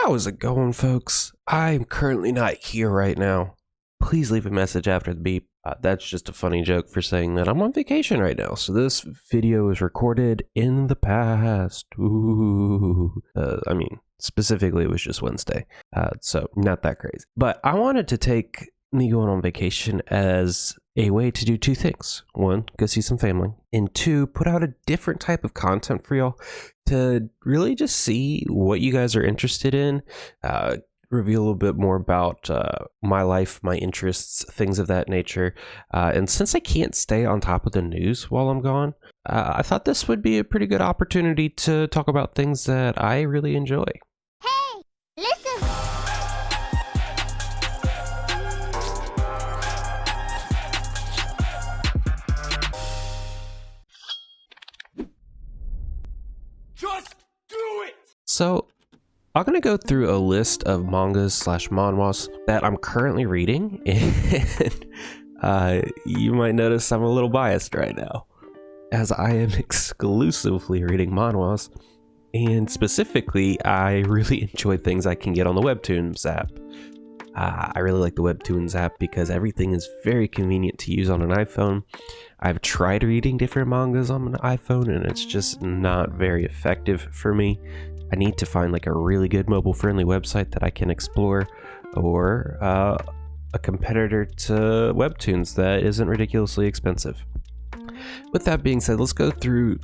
How's it going, folks? I'm currently not here right now. Please leave a message after the beep. That's just a funny joke for saying that I'm on vacation right now. So this video is recorded in the past. Ooh. Specifically, it was just Wednesday. So not that crazy. But I wanted to take me going on vacation as a way to do two things. One, go see some family. And two, put out a different type of content for y'all to really just see what you guys are interested in, reveal a little bit more about my life, my interests, things of that nature. And since I can't stay on top of the news while I'm gone, I thought this would be a pretty good opportunity to talk about things that I really enjoy. Hey, listen! Just do it! So I'm going to go through a list of mangas / manhwas that I'm currently reading, and you might notice I'm a little biased right now, as I am exclusively reading manhwas, and specifically, I really enjoy things I can get on the Webtoons app. I really like the Webtoons app because everything is very convenient to use on an iPhone. I've tried reading different mangas on an iPhone, and it's just not very effective for me. I need to find like a really good mobile-friendly website that I can explore, or a competitor to Webtoons that isn't ridiculously expensive. With that being said, let's go through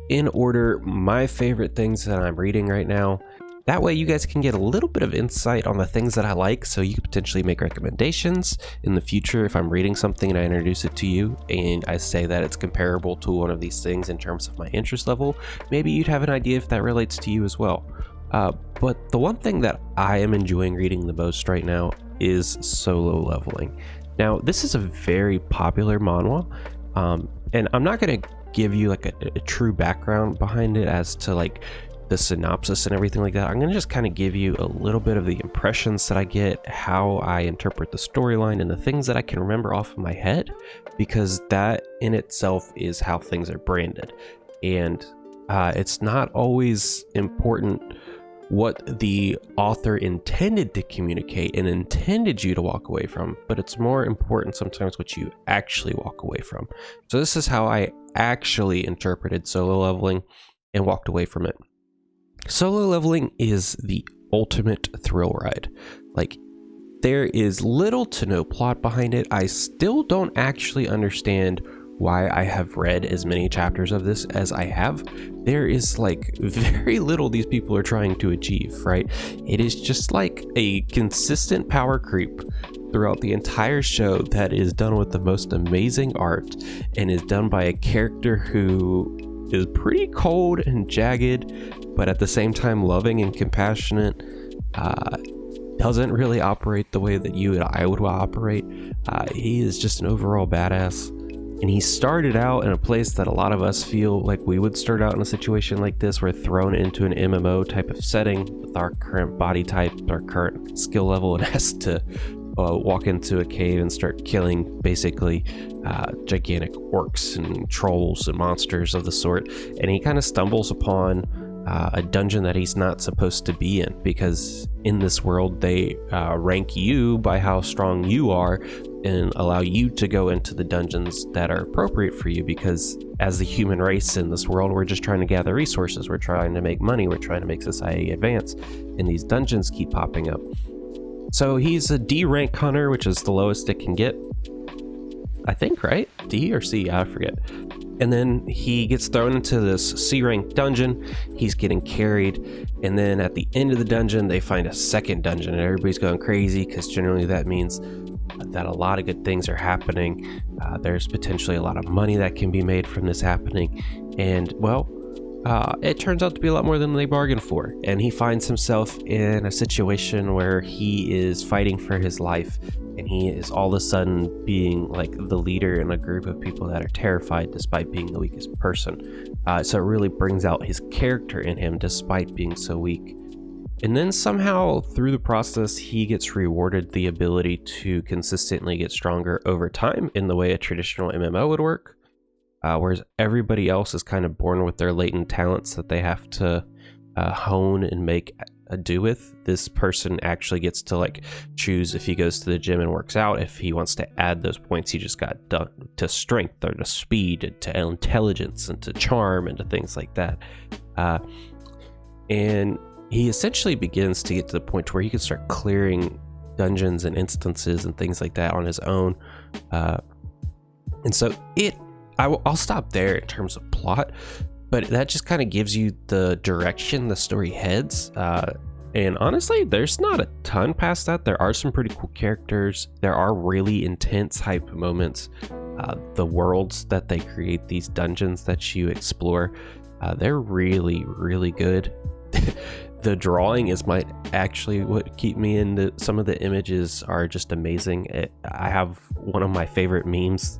in order my favorite things that I'm reading right now. That way you guys can get a little bit of insight on the things that I like, so you could potentially make recommendations in the future if I'm reading something and I introduce it to you and I say that it's comparable to one of these things in terms of my interest level. Maybe you'd have an idea if that relates to you as well. But the one thing that I am enjoying reading the most right now is Solo Leveling. Now, this is a very popular manhwa, and I'm not going to give you like a true background behind it as to like the synopsis and everything like that. I'm going to just kind of give you a little bit of the impressions that I get, how I interpret the storyline, and the things that I can remember off of my head, because that in itself is how things are branded. And it's not always important what the author intended to communicate and intended you to walk away from, but it's more important sometimes what you actually walk away from. So this is how I actually interpreted Solo Leveling and walked away from it. Solo Leveling is the ultimate thrill ride. Like, there is little to no plot behind it. I still don't actually understand why I have read as many chapters of this as I have. There is like very little these people are trying to achieve, right? It is just like a consistent power creep throughout the entire show that is done with the most amazing art and is done by a character who is pretty cold and jagged, but at the same time loving and compassionate. Doesn't really operate the way that you and I would operate. He is just an overall badass, and he started out in a place that a lot of us feel like we would start out in a situation like this. We're thrown into an MMO type of setting with our current body type, our current skill level, and has to walk into a cave and start killing basically gigantic orcs and trolls and monsters of the sort. And he kind of stumbles upon a dungeon that he's not supposed to be in, because in this world they rank you by how strong you are and allow you to go into the dungeons that are appropriate for you, because as the human race in this world, we're just trying to gather resources, we're trying to make money, we're trying to make society advance, and these dungeons keep popping up. So he's a D rank hunter, which is the lowest it can get, I think, right? D or C, I forget. And then he gets thrown into this C rank dungeon. He's getting carried, and then at the end of the dungeon they find a second dungeon, and everybody's going crazy because generally that means that a lot of good things are happening. There's potentially a lot of money that can be made from this happening, and well, it turns out to be a lot more than they bargained for, and he finds himself in a situation where he is fighting for his life, and he is all of a sudden being like the leader in a group of people that are terrified despite being the weakest person. So it really brings out his character in him despite being so weak. And then somehow through the process he gets rewarded the ability to consistently get stronger over time in the way a traditional MMO would work. Whereas everybody else is kind of born with their latent talents that they have to hone and make a do with. This person actually gets to like choose if he goes to the gym and works out. If he wants to add those points he just got done to strength or to speed, to intelligence, and to charm, and to things like that. And he essentially begins to get to the point where he can start clearing dungeons and instances and things like that on his own. And so I'll stop there in terms of plot, but that just kind of gives you the direction the story heads. And honestly, there's not a ton past that. There are some pretty cool characters. There are really intense hype moments. The worlds that they create, these dungeons that you explore, they're really, really good. The drawing is might actually what keep me into some of the images are just amazing. I have one of my favorite memes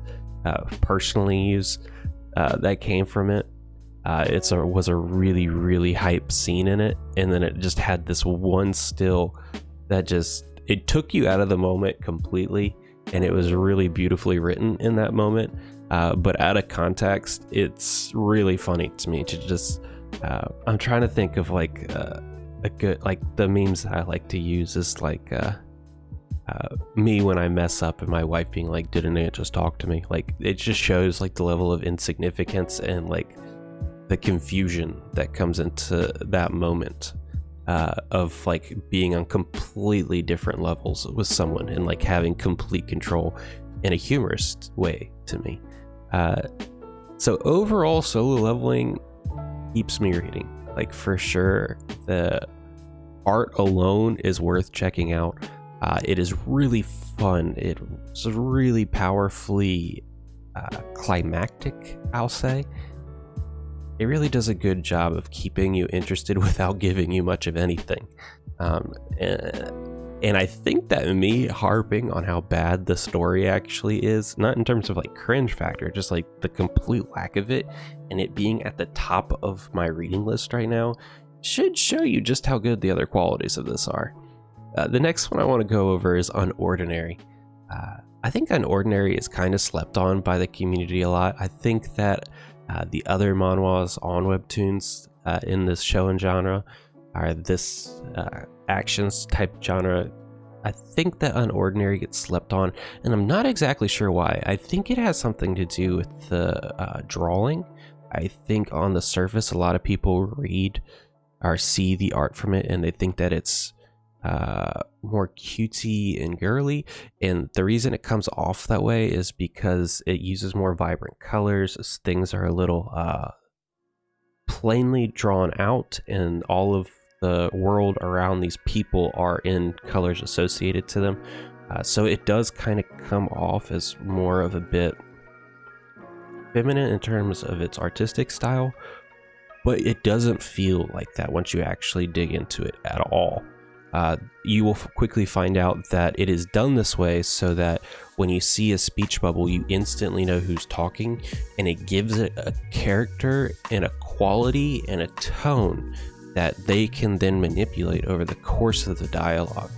personally used that came from it. Was a really, really hype scene in it, and then it just had this one still that it took you out of the moment completely, and it was really beautifully written in that moment, but out of context it's really funny to me to just I'm trying to think of like a good, like the memes that I like to use is like me when I mess up and my wife being like, didn't it just talk to me? Like it just shows like the level of insignificance and like the confusion that comes into that moment of like being on completely different levels with someone and like having complete control in a humorous way to me. So overall, Solo Leveling keeps me reading, like for sure. The art alone is worth checking out. It is really fun. It's really powerfully climactic, I'll say. It really does a good job of keeping you interested without giving you much of anything. And I think that me harping on how bad the story actually is, not in terms of like cringe factor, just like the complete lack of it, and it being at the top of my reading list right now, should show you just how good the other qualities of this are. The next one I want to go over is Unordinary. I think Unordinary is kind of slept on by the community a lot. I think that the other manhwas on webtoons in this shonen genre are this actions type genre. I think that Unordinary gets slept on, and I'm not exactly sure why. I think it has something to do with the drawing. I think on the surface a lot of people read or see the art from it and they think that it's more cutesy and girly, and the reason it comes off that way is because it uses more vibrant colors. Things are a little plainly drawn out, and all of the world around these people are in colors associated to them, so it does kind of come off as more of a bit feminine in terms of its artistic style, but it doesn't feel like that once you actually dig into it at all. You will quickly find out that it is done this way so that when you see a speech bubble, you instantly know who's talking, and it gives it a character and a quality and a tone that they can then manipulate over the course of the dialogue.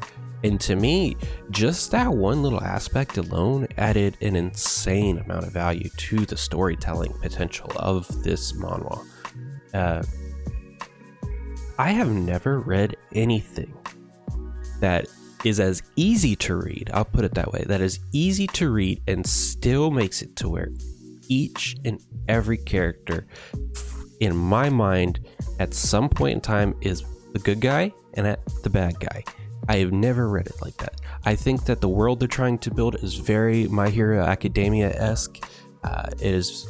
And to me, just that one little aspect alone added an insane amount of value to the storytelling potential of this manhwa. I have never read anything that is as easy to read, I'll put it that way, that is easy to read and still makes it to where each and every character in my mind at some point in time is the good guy and the bad guy. I have never read it like that. I think that the world they're trying to build is very My Hero Academia-esque. It is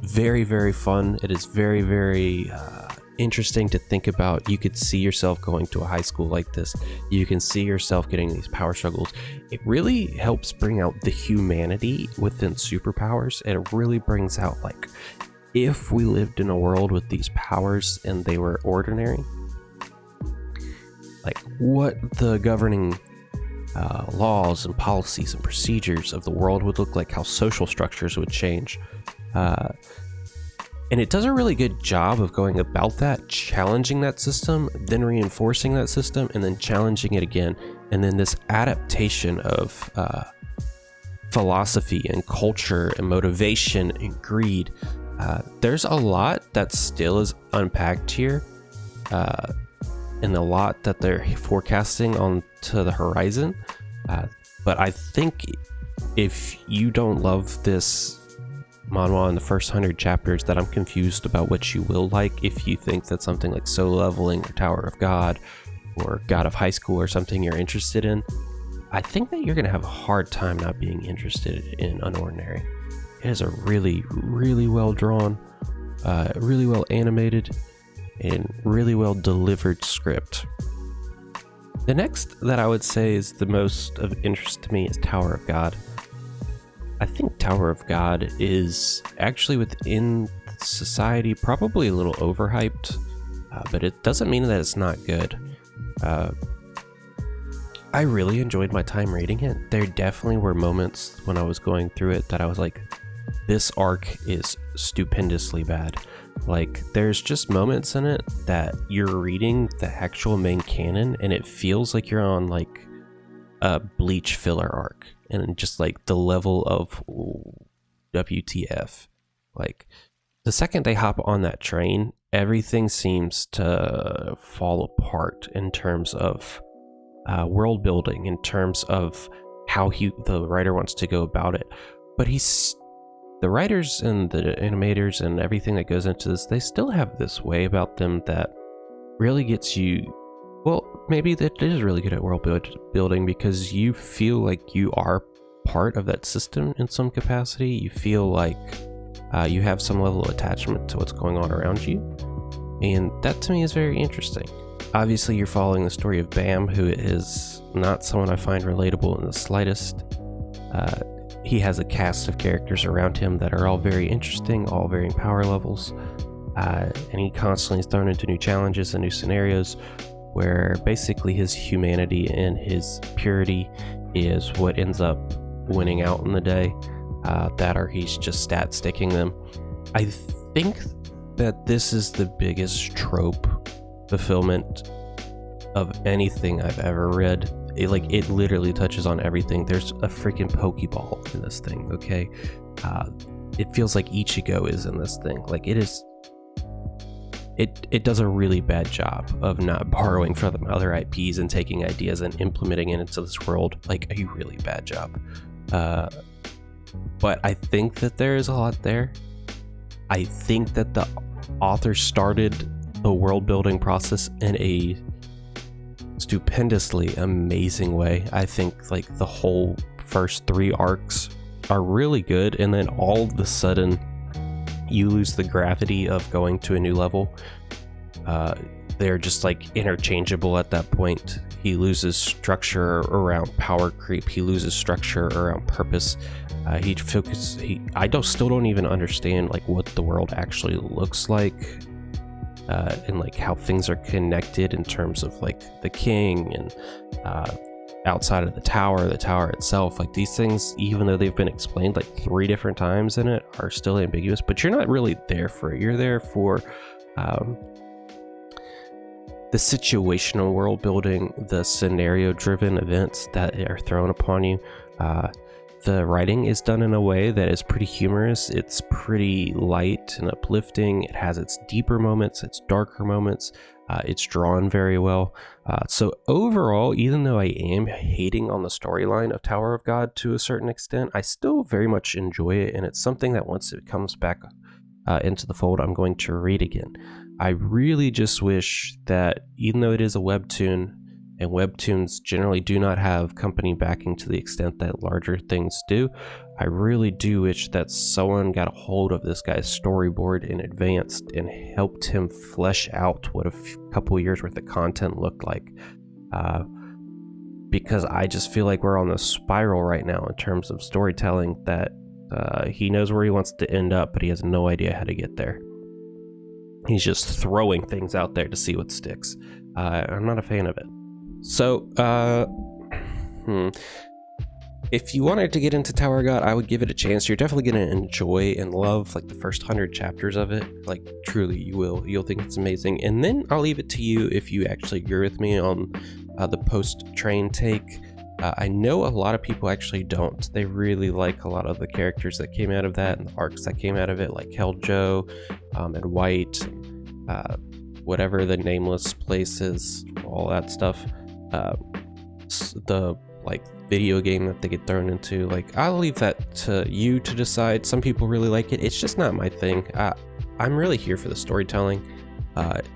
very, very fun. It is very, very interesting to think about. You could see yourself going to a high school like this. You can see yourself getting these power struggles. It really helps bring out the humanity within superpowers, and it really brings out, like, if we lived in a world with these powers and they were ordinary, like what the governing laws and policies and procedures of the world would look like, how social structures would change. And it does a really good job of going about that, challenging that system, then reinforcing that system, and then challenging it again. And then this adaptation of philosophy and culture and motivation and greed. There's a lot that still is unpacked here. and a lot that they're forecasting onto the horizon. But I think if you don't love this manhwa in the first 100 chapters, that I'm confused about what you will like. If you think that something like Solo Leveling or Tower of God or God of High School or something you're interested in, I think that you're going to have a hard time not being interested in Unordinary. It is a really, really well drawn, really well animated, and really well delivered script. The next that I would say is the most of interest to me is Tower of God. I think Tower of God is actually within society probably a little overhyped, but it doesn't mean that it's not good. I really enjoyed my time reading it. There definitely were moments when I was going through it that I was like, this arc is stupendously bad. Like, there's just moments in it that you're reading the actual main canon and it feels like you're on like a Bleach filler arc, and just like the level of WTF. Like, the second they hop on that train, everything seems to fall apart in terms of world building, in terms of how the writer wants to go about it. But the writers and the animators and everything that goes into this, they still have this way about them that really gets you, well, maybe that is really good at world building, because you feel like you are part of that system in some capacity. You feel like you have some level of attachment to what's going on around you, and that to me is very interesting. Obviously, you're following the story of Bam, who is not someone I find relatable in the slightest. He has a cast of characters around him that are all very interesting, all varying power levels, and he constantly is thrown into new challenges and new scenarios where basically his humanity and his purity is what ends up winning out in the day, or he's just stat sticking them. I think that this is the biggest trope fulfillment of anything I've ever read. It literally touches on everything. There's a freaking Pokeball in this thing, okay? It feels like Ichigo is in this thing. Like, it is... It does a really bad job of not borrowing from other IPs and taking ideas and implementing it into this world. Like, a really bad job. But I think that there is a lot there. I think that the author started the world building process in a stupendously amazing way. I think like the whole first 3 arcs are really good, and then all of a sudden you lose the gravity of going to a new level. They're just like interchangeable at that point. He loses structure around power creep. He loses structure around purpose. I still don't even understand like what the world actually looks like, and like how things are connected in terms of like the king and outside of the tower itself. Like, these things, even though they've been explained like 3 different times in it, are still ambiguous, but you're not really there for it. You're there for the situational world building, the scenario driven events that are thrown upon you. The writing is done in a way that is pretty humorous. It's pretty light and uplifting. It has its deeper moments, its darker moments. It's drawn very well. So overall, even though I am hating on the storyline of Tower of God to a certain extent, I still very much enjoy it, and it's something that once it comes back into the fold, I'm going to read again. I really just wish that, even though it is a webtoon, and webtoons generally do not have company backing to the extent that larger things do, I really do wish that someone got a hold of this guy's storyboard in advance and helped him flesh out what a couple years worth of content looked like. Because I just feel like we're on this spiral right now in terms of storytelling that he knows where he wants to end up, but he has no idea how to get there. He's just throwing things out there to see what sticks. I'm not a fan of it. So, if you wanted to get into Tower of God, I would give it a chance. You're definitely going to enjoy and love like the first 100 chapters of it. Like, truly, you will. You'll think it's amazing. And then I'll leave it to you if you actually agree with me on the post-train take. I know a lot of people actually don't. They really like a lot of the characters that came out of that and the arcs that came out of it, like Helljo and White. whatever the nameless place is, all that stuff. The like video game that they get thrown into, like I'll leave that to you to decide. Some people really like it. It's just not my thing. I'm really here for the storytelling,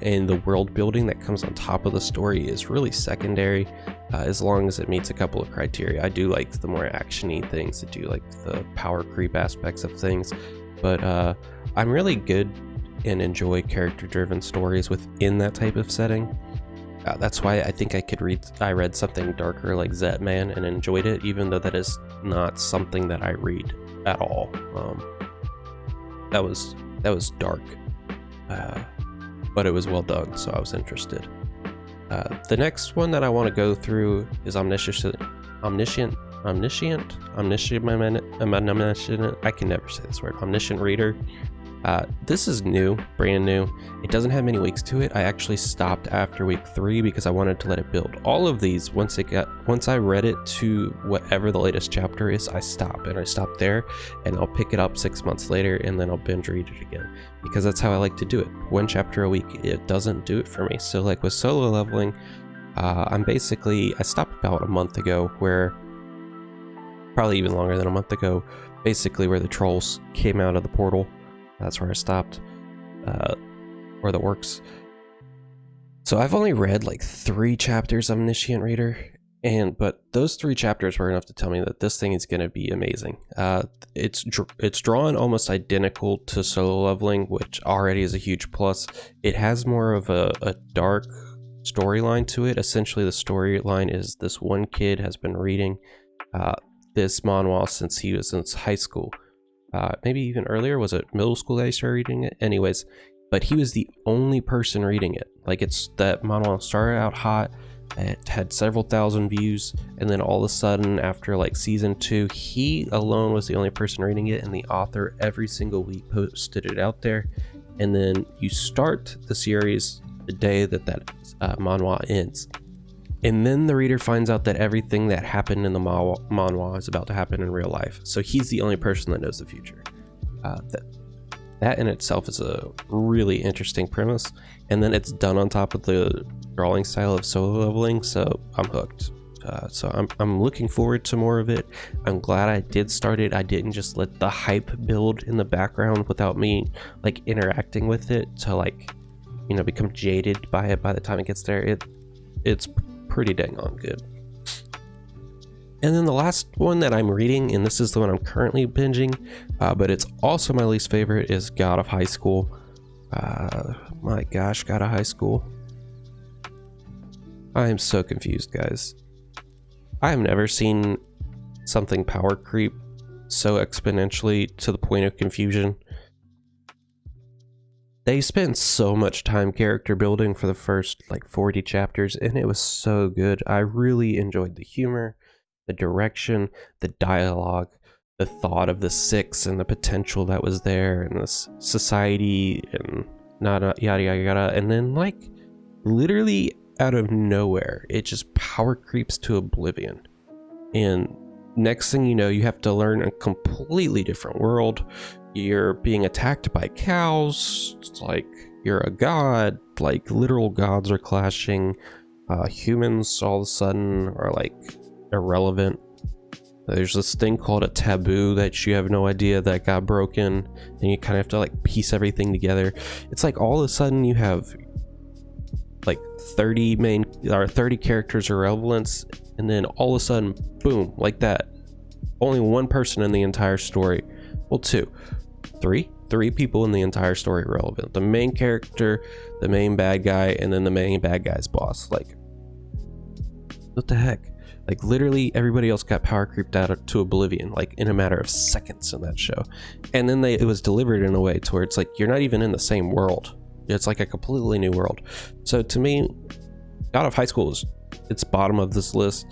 and the world building that comes on top of the story is really secondary, as long as it meets a couple of criteria. I do like the more actiony things. I do like the power creep aspects of things, but I'm really good and enjoy character-driven stories within that type of setting. That's why I think I read something darker like Z-Man and enjoyed it, even though that is not something that I read at all. That was dark, but it was well done, so I was interested. The next one that I want to go through is Omniscient. I can never say this word. Omniscient Reader. This is new, brand new. It doesn't have many weeks to it. I actually stopped after week 3 because I wanted to let it build. All of these, once I read it to whatever the latest chapter is, I stop there, and I'll pick it up 6 months later, and then I'll binge read it again, because that's how I like to do it. 1 chapter a week. It doesn't do it for me. So like with Solo Leveling, I stopped about a month ago, where probably even longer than a month ago, basically where the trolls came out of the portal. That's where I stopped, or the works. So I've only read like 3 chapters of Omniscient Reader, but those 3 chapters were enough to tell me that this thing is going to be amazing. It's drawn almost identical to Solo Leveling, which already is a huge plus. It has more of a dark storyline to it. Essentially, the storyline is this one kid has been reading this manhwa since he was in high school. Maybe even earlier. Was it middle school that I started reading it? Anyways, but he was the only person reading it. Like, it's that manhwa started out hot, it had several thousand views, and then all of a sudden, after like season 2, he alone was the only person reading it, and the author every single week posted it out there. And then you start the series the day that manhwa ends. And then the reader finds out that everything that happened in the manhwa is about to happen in real life. So he's the only person that knows the future. That in itself is a really interesting premise. And then it's done on top of the drawing style of Solo Leveling, so I'm hooked. So I'm looking forward to more of it. I'm glad I did start it. I didn't just let the hype build in the background without me like interacting with it to like, become jaded by it by the time it gets there. It's pretty dang on good. And then the last one that I'm reading, and this is the one I'm currently binging, but it's also my least favorite, is God of High School. My gosh, God of High School. I am so confused, guys. I have never seen something power creep so exponentially to the point of confusion. They spent so much time character building for the first like 40 chapters, and it was so good. I really enjoyed the humor, the direction, the dialogue, the thought of the 6 and the potential that was there, and this society and yada yada yada. And then like literally out of nowhere, it just power creeps to oblivion. And next thing you know, you have to learn a completely different world. You're being attacked by cows. It's like you're a god. Like literal gods are clashing. Humans all of a sudden are like irrelevant. There's this thing called a taboo that you have no idea that got broken, and you kind of have to like piece everything together. It's like all of a sudden you have like 30 characters or relevance, and then all of a sudden, boom, like that. Only one person in the entire story. Well, three people in the entire story relevant. The main character, the main bad guy, and then the main bad guy's boss. Like, what the heck? Like, literally everybody else got power creeped out to oblivion, like in a matter of seconds in that show. And then it was delivered in a way to where it's like you're not even in the same world. It's like a completely new world. So to me, God of High School it's bottom of this list.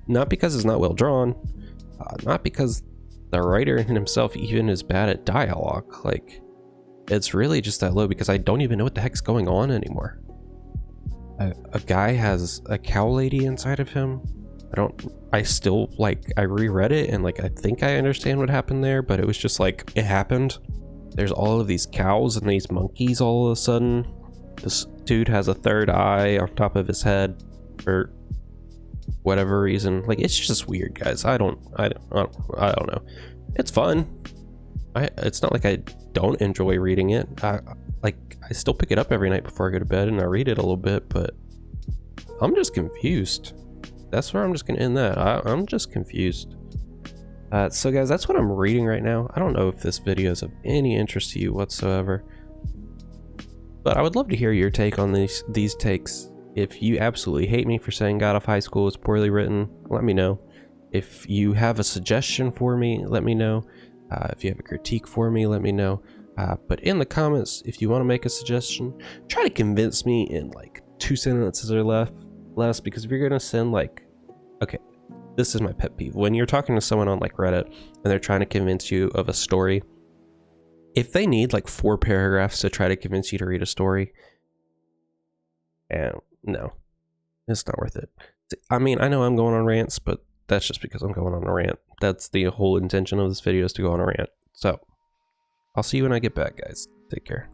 Not because it's not well drawn, not because the writer in himself even is bad at dialogue. Like, it's really just that low because I don't even know what the heck's going on anymore. A guy has a cow lady inside of him. I reread it and like I think I understand what happened there, but it was just like it happened. There's all of these cows and these monkeys all of a sudden. This dude has a third eye on top of his head for whatever reason. Like, it's just weird, guys. I don't know. It's fun. It's not like I don't enjoy reading it. I still pick it up every night before I go to bed and I read it a little bit, but I'm just confused. That's where I'm just gonna end that. I'm just confused. So guys, that's what I'm reading right now. I don't know if this video is of any interest to you whatsoever, but I would love to hear your take on these takes. If you absolutely hate me for saying God of High School is poorly written, let me know. If you have a suggestion for me, let me know. If you have a critique for me, let me know. But in the comments, if you want to make a suggestion, try to convince me in like 2 sentences or less, because if you're gonna send like, okay, this is my pet peeve. When you're talking to someone on like Reddit and they're trying to convince you of a story, if they need like 4 paragraphs to try to convince you to read a story, and no, it's not worth it. I mean, I know I'm going on rants, but that's just because I'm going on a rant. That's the whole intention of this video, is to go on a rant. So I'll see you when I get back, guys. Take care.